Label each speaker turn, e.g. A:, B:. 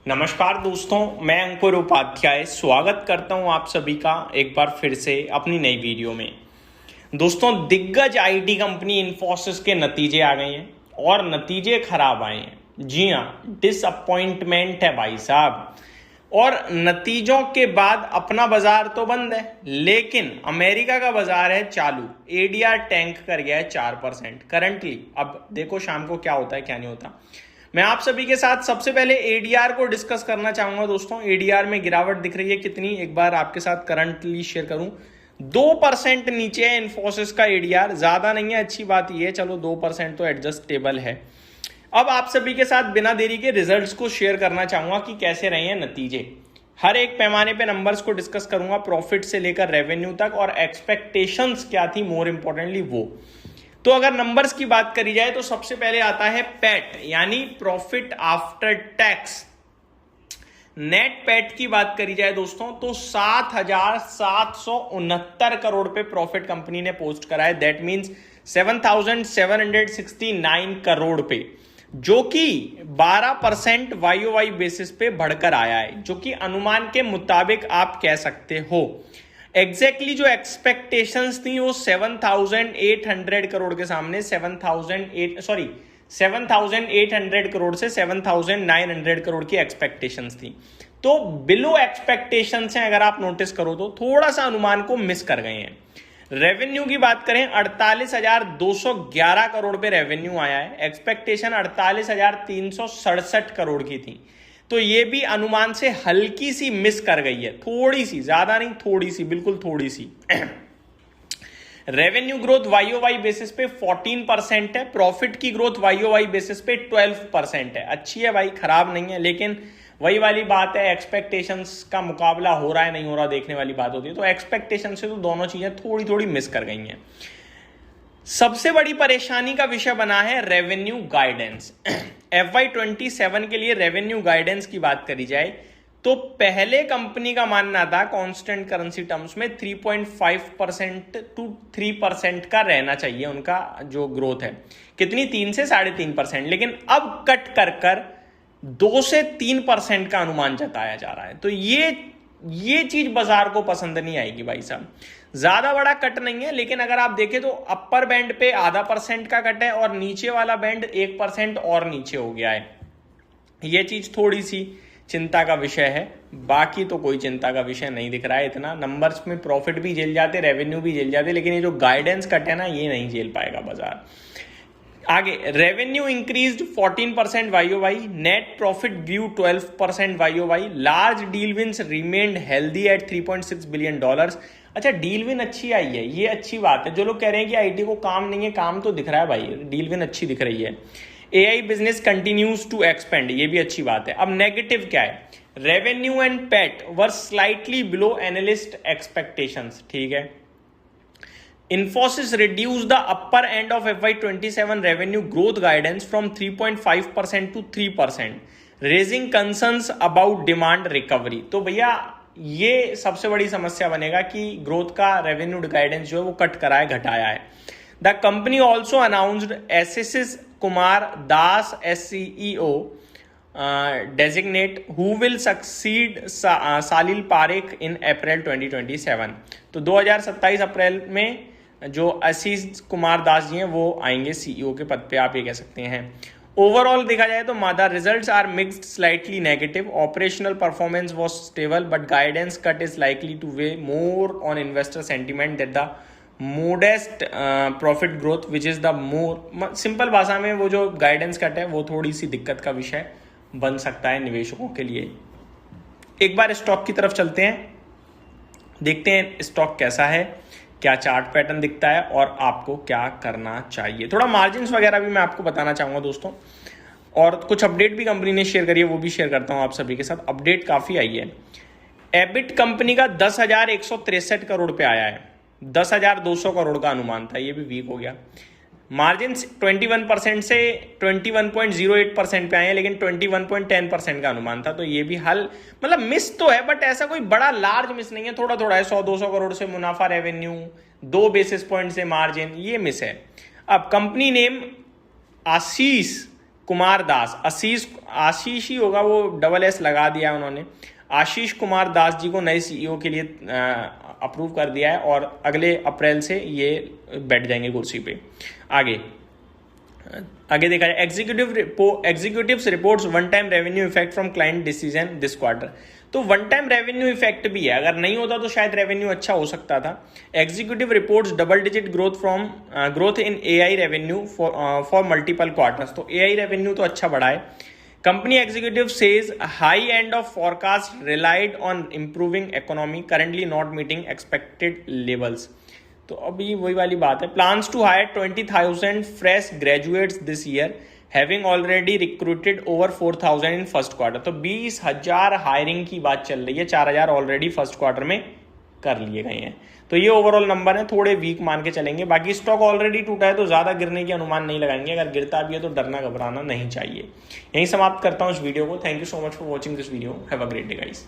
A: नमस्कार दोस्तों, मैं अंकुर उपाध्याय स्वागत करता हूं आप सभी का एक बार फिर से अपनी नई वीडियो में। दोस्तों, दिग्गज आईटी कंपनी इन्फोसिस के नतीजे आ गए हैं और नतीजे खराब आए हैं। जी हाँ, डिसअपॉइंटमेंट है भाई साहब। और नतीजों के बाद अपना बाजार तो बंद है, लेकिन अमेरिका का बाजार है चालू। एडीआर टैंक कर गया है 4% करंटली। अब देखो शाम को क्या होता है क्या नहीं होता। मैं आप सभी के साथ सबसे पहले एडीआर को डिस्कस करना चाहूंगा। दोस्तों, एडीआर में गिरावट दिख रही है कितनी, एक बार आपके साथ करंटली शेयर करूं। 2% नीचे है इन्फोसिस का एडीआर, ज्यादा नहीं है, अच्छी बात यह है, चलो 2% तो एडजस्टेबल है। अब आप सभी के साथ बिना देरी के रिजल्ट्स को शेयर करना चाहूंगा कि कैसे रहे हैं नतीजे। हर एक पैमाने पे नंबर्स को डिस्कस करूंगा, प्रॉफिट से लेकर रेवेन्यू तक, और एक्सपेक्टेशंस क्या थी मोर इंपॉर्टेंटली वो। तो अगर नंबर्स की बात करी जाए तो सबसे पहले आता है पैट, यानी profit after tax. Net PAT की बात करी जाए दोस्तों तो 7,769 करोड़ पे प्रॉफिट कंपनी ने पोस्ट करा है। दैट मींस 7,769 करोड़ पे, जो कि 12% वाईओवाई बेसिस पे बढ़कर आया है, जो कि अनुमान के मुताबिक आप कह सकते हो। एग्जैक्टली जो एक्सपेक्टेशंस थी वो 7,800 करोड़ के सामने 7,800 करोड़ से 7,900 करोड़ की एक्सपेक्टेशंस थी। तो बिलो एक्सपेक्टेशंस हैं, अगर आप नोटिस करो तो थोड़ा सा अनुमान को मिस कर गए हैं। रेवेन्यू की बात करें, 48,211 करोड़ पे रेवेन्यू आया है। एक्सपेक्टेशन 48,367 करोड़ की थी, तो ये भी अनुमान से हल्की सी मिस कर गई है, थोड़ी सी, ज्यादा नहीं, थोड़ी सी, बिल्कुल थोड़ी सी। रेवेन्यू ग्रोथ वाईओवाई बेसिस पे 14% है, प्रॉफिट की ग्रोथ वाईओवाई बेसिस पे 12% है। अच्छी है भाई, खराब नहीं है, लेकिन वही वाली बात है, एक्सपेक्टेशंस का मुकाबला हो रहा है नहीं हो रहा देखने वाली बात होती है। तो एक्सपेक्टेशन से तो दोनों चीजें थोड़ी थोड़ी मिस कर गई हैं। सबसे बड़ी परेशानी का विषय बना है रेवेन्यू गाइडेंस। FY27 के लिए रेवेन्यू गाइडेंस की बात करी जाए तो पहले कंपनी का मानना था कांस्टेंट करेंसी टर्म्स में 3.5% to 3% का रहना चाहिए उनका जो ग्रोथ है, कितनी, 3 से 3.5%, लेकिन अब कट कर 2 से 3% का अनुमान जताया जा रहा है। तो ये चीज बाजार को पसंद नहीं आएगी भाई साहब। ज्यादा बड़ा कट नहीं है, लेकिन अगर आप देखें तो अपर बैंड पे 0.5% का कट है और नीचे वाला बैंड 1% और नीचे हो गया है। ये चीज थोड़ी सी चिंता का विषय है, बाकी तो कोई चिंता का विषय नहीं दिख रहा है इतना। नंबर्स में प्रॉफिट भी झेल जाते, रेवेन्यू भी झेल जाते, लेकिन ये जो गाइडेंस कट है ना, ये नहीं झेल पाएगा बाजार। आगे, revenue increased 14% YoY, net profit grew 12% YoY, large deal wins remained healthy at $3.6 billion. अच्छा, डील विन अच्छी आई है, ये अच्छी बात है। जो लोग कह रहे हैं कि आईटी को काम नहीं है, काम तो दिख रहा है भाई, डील विन अच्छी दिख रही है। AI business continues to expand, ये भी अच्छी बात है। अब नेगेटिव क्या है, revenue and PAT were slightly below analyst expectations, ठीक है। Infosys reduced the upper end of FY27 revenue growth guidance from 3.5% to 3%, raising concerns about demand recovery। तो भैया ये सबसे बड़ी समस्या बनेगा कि ग्रोथ का रेवेन्यू गाइडेंस जो है वो कट कराया, घटाया है। The company also announced SS Kumar Das SCEO designate who will succeed Salil Parekh in April 2027। तो 2027 अप्रैल में जो आशीष कुमार दास जी हैं वो आएंगे सीईओ के पद पे, आप ये कह सकते हैं। ओवरऑल देखा जाए तो मादा results are mixed, slightly negative. Operational performance was stable but guidance cut is likely to weigh more on investor sentiment that the modest profit growth which is the more. Simple भाषा में वो जो guidance cut है वो थोड़ी सी दिक्कत का विषय बन सकता है निवेशकों के लिए। एक बार स्टॉक की तरफ चलते हैं, देखते हैं स्टॉक कैसा है, क्या चार्ट पैटर्न दिखता है और आपको क्या करना चाहिए। थोड़ा मार्जिन्स वगैरह भी मैं आपको बताना चाहूंगा दोस्तों, और कुछ अपडेट भी कंपनी ने शेयर करी है, वो भी शेयर करता हूं आप सभी के साथ। अपडेट काफी आई है। एबिट कंपनी का 10,163 करोड़ पे आया है, 10,200 करोड़ का अनुमान था, ये भी वीक हो गया। मार्जिन 21% से 21.08% पे आए हैं, लेकिन 21.10% का अनुमान था, तो ये भी हल मतलब मिस तो है, बट ऐसा कोई बड़ा लार्ज मिस नहीं है, थोड़ा थोड़ा है। 100-200 करोड़ से मुनाफा, रेवेन्यू 2 बेसिस पॉइंट से मार्जिन, ये मिस है। अब कंपनी नेम आशीष कुमार दास, आशीष ही होगा, वो डबल एस लगा दिया है उन्होंने, आशीष कुमार दास जी को नए सीईओ के लिए अप्रूव कर दिया है और अगले अप्रैल से ये बैठ जाएंगे कुर्सी पे। आगे देखा जाए executives reports one time revenue effect from client decision this quarter. तो वन टाइम रेवेन्यू इफेक्ट भी है, अगर नहीं होता तो शायद रेवेन्यू अच्छा हो सकता था। Executive reports double digit growth in AI revenue for multiple quarters. तो एआई रेवेन्यू तो अच्छा बढ़ा है। Company executive says high end of forecast relied on improving economy currently not meeting expected levels. तो अभी वही वाली बात है, plans to hire 20,000 fresh graduates this year having already recruited over 4,000 in first quarter. तो 20,000 हायरिंग की बात चल रही है, 4,000 ऑलरेडी फर्स्ट क्वार्टर में कर लिए गए हैं। तो ये ओवरऑल नंबर है, थोड़े वीक मान के चलेंगे। बाकी स्टॉक ऑलरेडी टूटा है तो ज्यादा गिरने की अनुमान नहीं लगाएंगे, अगर गिरता भी है तो डरना घबराना नहीं चाहिए। यहीं समाप्त करता हूँ इस वीडियो को। Thank you so much for watching this video, have a great day guys.